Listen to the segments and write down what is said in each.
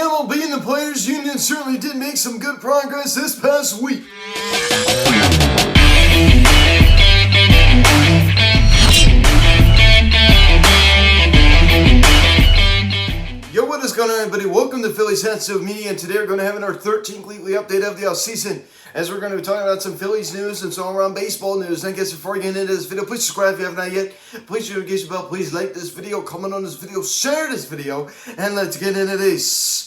MLB and the Players Union certainly did make some good progress this past week. Yo, what is going on, everybody? Welcome to Phillies Hats of Media, and today we're going to have our 13th weekly update of the offseason, as we're going to be talking about some Phillies news and some all-around baseball news. And I guess before we get into this video, please subscribe if you have not yet. Please hit the notification bell. Please like this video, comment on this video, share this video, and let's get into this.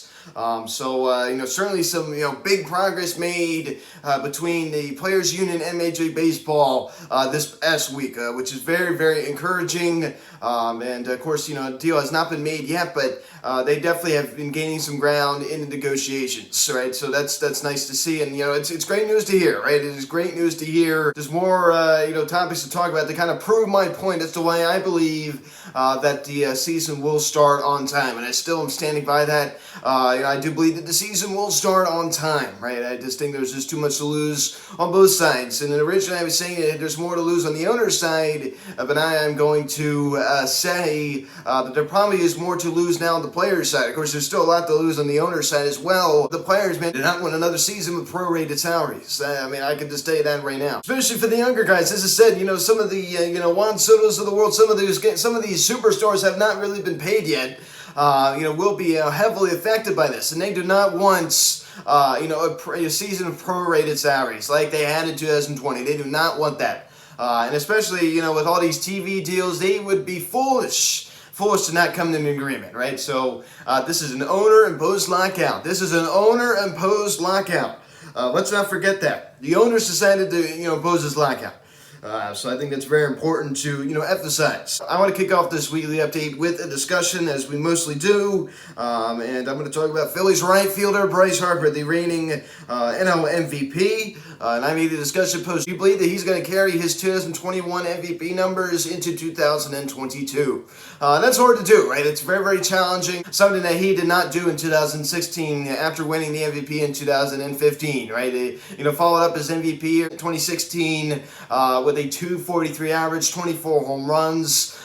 Certainly some, big progress made between the Players Union and Major League Baseball this past week, which is very, very encouraging. And of course, a deal has not been made yet, but they definitely have been gaining some ground in the negotiations, right? So that's nice to see, and it's great news to hear, right? It is great news to hear. There's more topics to talk about to kind of prove my point as to why I believe that the season will start on time, and I still am standing by that. I do believe that the season will start on time, right? I just think there's just too much to lose on both sides. And originally I was saying that there's more to lose on the owner's side, but I am going to say that there probably is more to lose now on the player's side. Of course, there's still a lot to lose on the owner's side as well. The players, man, did not want another season with prorated salaries. I can just say that right now. Especially for the younger guys. As I said, some of the, Juan Sotos of the world, some of these superstars have not really been paid yet. Will be heavily affected by this, and they do not want, a season of prorated salaries like they had in 2020. They do not want that, and especially, with all these TV deals, they would be foolish to not come to an agreement, right? So this is an owner-imposed lockout. Let's not forget that the owners decided to, impose this lockout. So I think that's very important to, emphasize. I want to kick off this weekly update with a discussion, as we mostly do, and I'm going to talk about Phillies right fielder Bryce Harper, the reigning NL MVP, and I made the discussion post. Do you believe that he's going to carry his 2021 MVP numbers into 2022? That's hard to do, right? It's very, very challenging. Something that he did not do in 2016 after winning the MVP in 2015, right? He, followed up his MVP in 2016 with a 243 average, 24 home runs.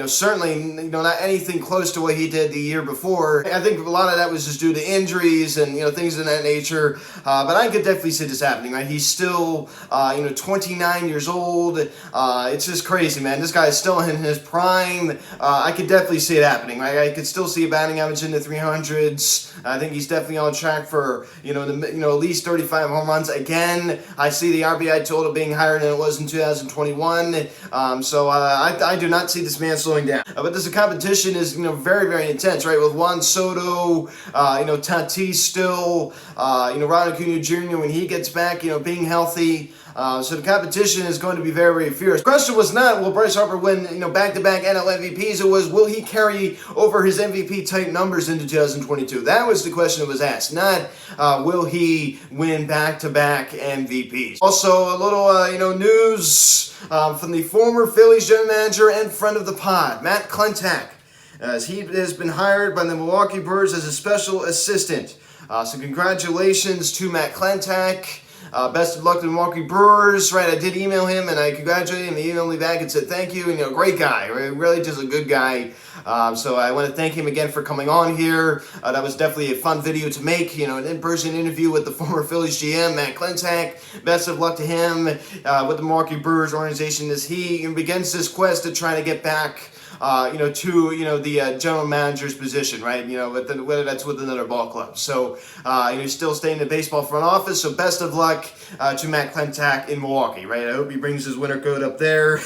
Certainly, not anything close to what he did the year before. I think a lot of that was just due to injuries and, things of that nature. But I could definitely see this happening, right? He's still, 29 years old. It's just crazy, man. This guy is still in his prime. I could definitely see it happening, right? I could still see a batting average in the 300s. I think he's definitely on track for, at least 35 home runs. Again, I see the RBI total being higher than it was in 2021. I do not see this man slowing down. But this competition is, very, very intense, right? With Juan Soto, Tatis still, Ronald Acuña Jr. when he gets back, being healthy. So the competition is going to be very, very fierce. The question was not, will Bryce Harper win, back-to-back NL MVPs? It was, will he carry over his MVP-type numbers into 2022? That was the question that was asked, not will he win back-to-back MVPs. Also, a little, news from the former Phillies general manager and friend of the pod, Matt Clentak, as he has been hired by the Milwaukee Brewers as a special assistant. So congratulations to Matt Clentak. Best of luck to the Milwaukee Brewers, right? I did email him, and I congratulated him. He emailed me back and said thank you, and great guy, right? Really just a good guy. So I want to thank him again for coming on here. That was definitely a fun video to make, an in-person interview with the former Phillies GM, Matt Clentak. Best of luck to him with the Milwaukee Brewers organization as he begins this quest to try to get back to the general manager's position, right? Whether that's with another ball club. So still staying in the baseball front office. So best of luck to Matt Clentak in Milwaukee, right? I hope he brings his winter coat up there.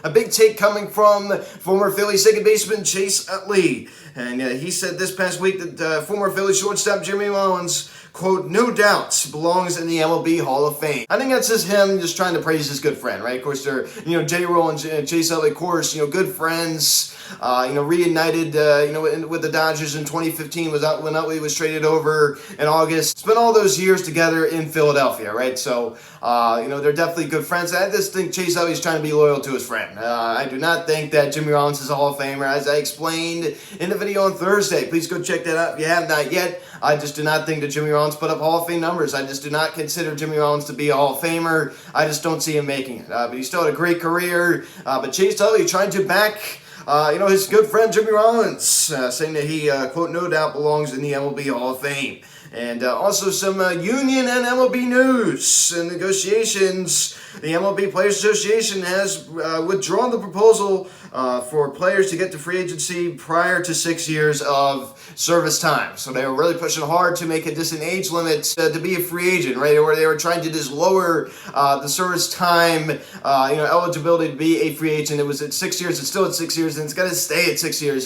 A big take coming from former Phillies second baseman Chase Utley, and he said this past week that former Phillies shortstop Jimmy Rollins, quote, no doubts, belongs in the MLB Hall of Fame. I think that's just him just trying to praise his good friend, right? Of course, they're, Jay Rollins and Chase Utley, of course, good friends, reunited, with the Dodgers in 2015 when Utley was traded over in August. Spent all those years together in Philadelphia, right? So, they're definitely good friends. I just think Chase Utley's trying to be loyal to his friend. I do not think that Jimmy Rollins is a Hall of Famer, as I explained in the video on Thursday. Please go check that out if you have not yet. I just do not think that Jimmy Rollins put up Hall of Fame numbers. I just do not consider Jimmy Rollins to be a Hall of Famer. I just don't see him making it. But he still had a great career. But Chase Utley trying to back his good friend Jimmy Rollins, saying that he, quote, no doubt belongs in the MLB Hall of Fame. And also some union and MLB news and negotiations. The MLB Players Association has withdrawn the proposal for players to get to free agency prior to 6 years of service time. So they were really pushing hard to make a distant age limit to be a free agent, right? Or they were trying to just lower the service time, eligibility to be a free agent. It was at 6 years. It's still at 6 years, and it's got to stay at 6 years.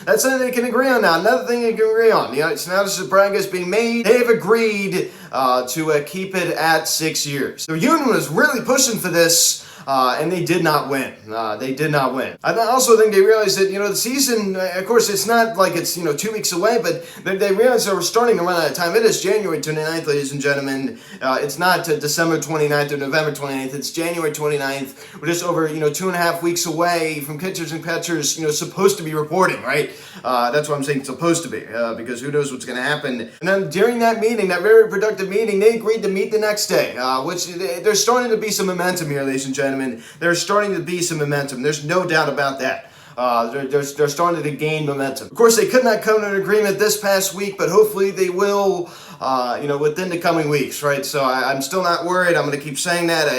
That's something they can agree on now. Another thing they can agree on. So now this is progress being made. They've agreed to keep it at 6 years. The union was really pushing for this. And they did not win. I also think they realized that, the season, of course, it's not like it's, 2 weeks away, but they realized they were starting to run out of time. It is January 29th, ladies and gentlemen. It's not December 29th or November 29th. It's January 29th. We're just over, 2.5 weeks away from pitchers and catchers, supposed to be reporting, right? That's what I'm saying, supposed to be, because who knows what's going to happen. And then during that meeting, that very productive meeting, they agreed to meet the next day, which there's starting to be some momentum here, ladies and gentlemen. There's starting to be some momentum. There's no doubt about that. They're starting to gain momentum. Of course, they could not come to an agreement this past week, but hopefully they will, within the coming weeks, right? So I'm still not worried. I'm going to keep saying that.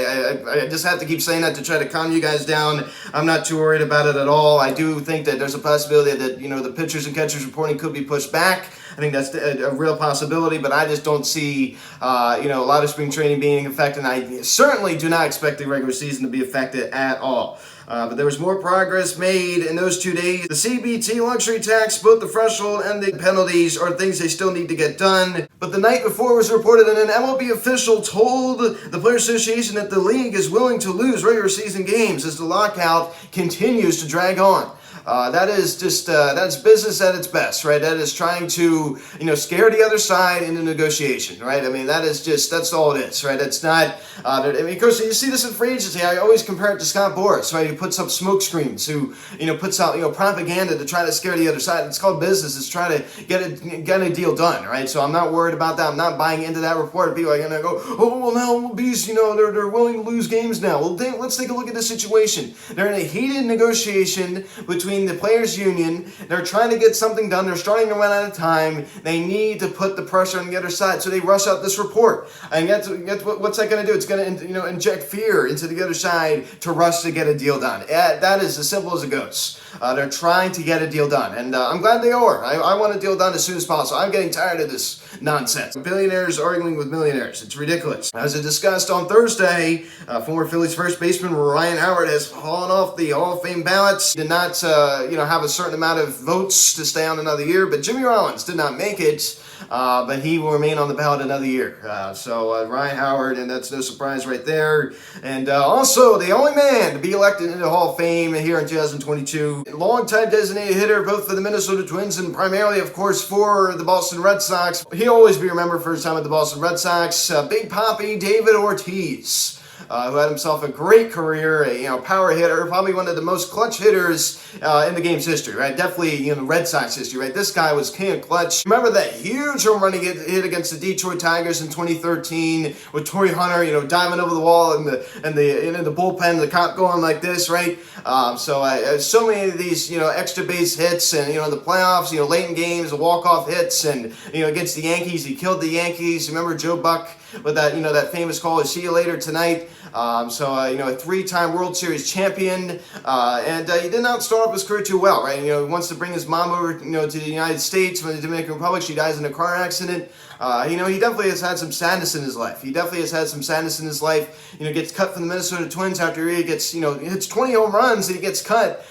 I just have to keep saying that to try to calm you guys down. I'm not too worried about it at all. I do think that there's a possibility that, the pitchers and catchers reporting could be pushed back. I think that's a real possibility, but I just don't see, a lot of spring training being affected. I certainly do not expect the regular season to be affected at all. But there was more progress made in those 2 days. The CBT luxury tax, both the threshold and the penalties are things they still need to get done. But the night before it was reported that an MLB official told the Players Association that the league is willing to lose regular season games as the lockout continues to drag on. That is just, that's business at its best, right? That is trying to, scare the other side into negotiation, right? I mean, that's all it is, right? It's not, of course, you see this in free agency. I always compare it to Scott Boras, right? Who puts up smoke screens, who, puts out, propaganda to try to scare the other side. It's called business. It's trying to get a deal done, right? So I'm not worried about that. I'm not buying into that report. People are going to go, oh, well, now MLB's, they're willing to lose games now. Well, let's take a look at the situation. They're in a heated negotiation between the players union. They're trying to get something done. They're starting to run out of time. They need to put the pressure on the other side. So they rush out this report. And what's that going to do? It's going to inject fear into the other side to rush to get a deal done. That is as simple as it goes. They're trying to get a deal done. And I'm glad they are. I want a deal done as soon as possible. I'm getting tired of this nonsense. Billionaires arguing with millionaires. It's ridiculous. As it discussed on Thursday, former Phillies first baseman Ryan Howard has fallen off the Hall of Fame ballots. Did not have a certain amount of votes to stay on another year, but Jimmy Rollins did not make it, but he will remain on the ballot another year. So Ryan Howard, and that's no surprise right there. And also the only man to be elected into the Hall of Fame here in 2022, longtime designated hitter both for the Minnesota Twins and primarily, of course, for the Boston Red Sox. He'll always be remembered for his time at the Boston Red Sox. Big Papi David Ortiz. Who had himself a great career, a power hitter, probably one of the most clutch hitters in the game's history, right? Definitely, Red Sox history, right? This guy was king of clutch. Remember that huge home run he hit against the Detroit Tigers in 2013 with Torrey Hunter, diving over the wall and the bullpen, the cop going like this, right? So many of these, extra base hits and, the playoffs, late in games, the walk-off hits and, against the Yankees, he killed the Yankees. Remember Joe Buck with that, that famous call, "See you later tonight." A three-time World Series champion, and he did not start off his career too well, right? He wants to bring his mom over, to the United States from the Dominican Republic. She dies in a car accident. He definitely has had some sadness in his life. Gets cut from the Minnesota Twins after he gets, hits 20 home runs and he gets cut.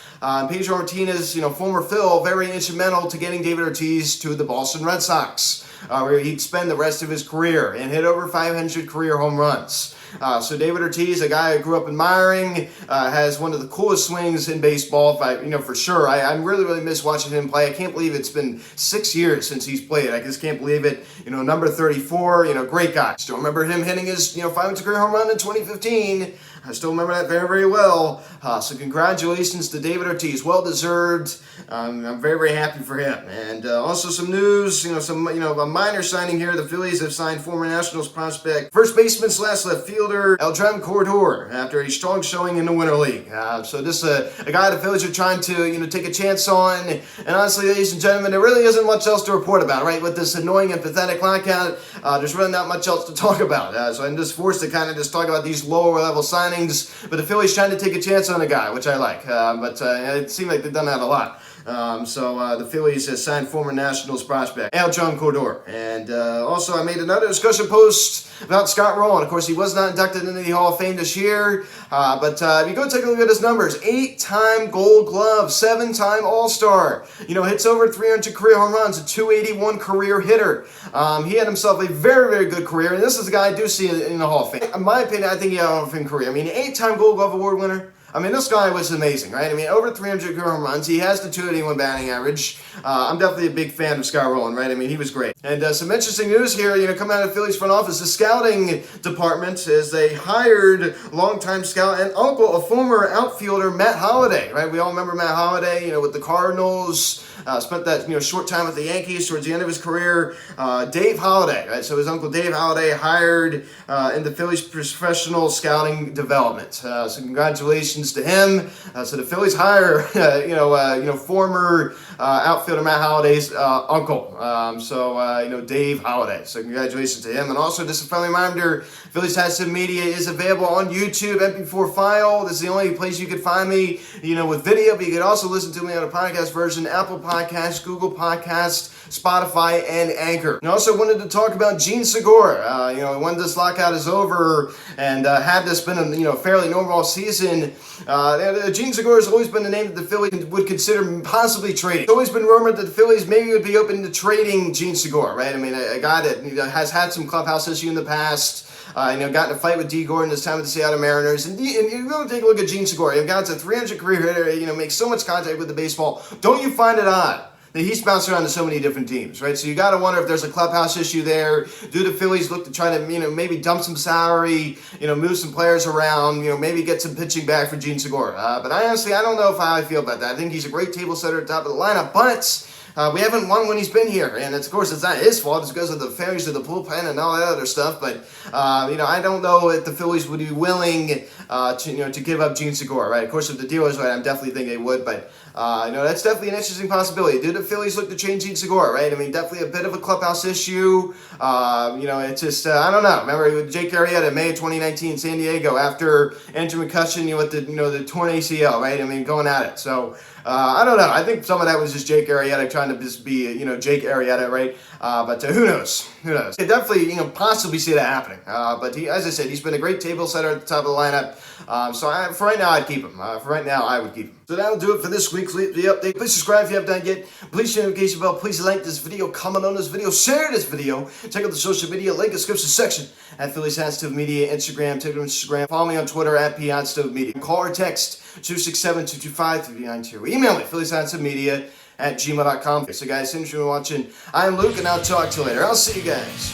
Pedro Martinez, former Phil, very instrumental to getting David Ortiz to the Boston Red Sox, where he'd spend the rest of his career and hit over 500 career home runs. So David Ortiz, a guy I grew up admiring, has one of the coolest swings in baseball, for sure. I really miss watching him play. I can't believe it's been 6 years since he's played. I just can't believe it. Number 34, great guy. Still remember him hitting his, 500 career home run in 2015. I still remember that very, very well. So congratulations to David Ortiz. Well deserved. I'm very, very happy for him. And also some news, a minor signing here. The Phillies have signed former Nationals prospect, first baseman / left fielder, Corredor, after a strong showing in the Winter League. So this is a guy the Phillies are trying to, take a chance on. And honestly, ladies and gentlemen, there really isn't much else to report about, right? With this annoying and pathetic lockout, there's really not much else to talk about. So I'm just forced to kind of just talk about these lower level signings. But the Phillies trying to take a chance on a guy, which I like. But it seems like they've done that a lot. So the Phillies has signed former Nationals prospect Corredor. And also I made another discussion post about Scott Rowland. Of course, he was not inducted into the Hall of Fame this year. But if you go take a look at his numbers, 8-time Gold Glove, 7-time All-Star. Hits over 300 career home runs, a 281 career hitter. He had himself a very, very good career. And this is a guy I do see in the Hall of Fame. In my opinion, I think he had a Hall of Fame career. 8-time Gold Glove Award winner. This guy was amazing, right? Over 300 home runs. He has the 281 batting average. I'm definitely a big fan of Scott Rowland, right? He was great. And some interesting news here, coming out of Phillies front office. The scouting department is they hired longtime scout and uncle of former outfielder Matt Holliday, right? We all remember Matt Holliday, with the Cardinals. Spent that short time with the Yankees towards the end of his career. Dave Holliday, right? So his uncle Dave Holliday hired in the Phillies professional scouting development. So congratulations to him. So the Phillies hire, former outfielder Matt Holliday's uncle. Dave Holliday. So congratulations to him. And also, just a friendly reminder, Phillies Hats Media is available on YouTube, MP4 file. This is the only place you can find me, with video. But you can also listen to me on a podcast version, Apple Podcasts, Google Podcasts, Spotify, and Anchor. And I also wanted to talk about Jean Segura. When this lockout is over, and had this been a fairly normal season, Jean Segura has always been the name that the Phillies would consider possibly trading. It's always been rumored that the Phillies maybe would be open to trading Jean Segura, right? A guy that has had some clubhouse issue in the past. Got in a fight with D. Gordon this time with the Seattle Mariners. And you go take a look at Jean Segura. Guy's a 300 career hitter, makes so much contact with the baseball. Don't you find it odd that he's bounced around to so many different teams, right? So you got to wonder if there's a clubhouse issue there. Do the Phillies look to try to, maybe dump some salary, move some players around, maybe get some pitching back for Jean Segura? But I don't know how I feel about that. I think he's a great table setter at the top of the lineup, but we haven't won when he's been here, and of course it's not his fault. It's because of the failures of the bullpen and all that other stuff. But I don't know if the Phillies would be willing to give up Jean Segura, right? Of course, if the deal is right, I definitely think they would. But that's definitely an interesting possibility. Do the Phillies look to change Jean Segura, right? Definitely a bit of a clubhouse issue. It's just I don't know. Remember with Jake Arrieta in May of 2019 in San Diego after entering concussion, with the torn ACL, right? Going at it. So I don't know. I think some of that was just Jake Arrieta trying to just be, Jake Arrieta, right? But who knows? Who knows? I definitely, possibly see that happening. But he, as I said, he's been a great table setter at the top of the lineup. For right now, I'd keep him. For right now, I would keep him. So that'll do it for this week's update. Please subscribe if you haven't done it yet. Please share the notification bell. Please like this video, comment on this video, share this video. Check out the social media link in the description section at Phillies Hats Media, Instagram, Twitter, Instagram. Follow me on Twitter at Media. Call or text 267-225-392. Email me, PhilliesHatsMedia@gmail.com. So guys, thanks for watching. I'm Luke, and I'll talk to you later. I'll see you guys.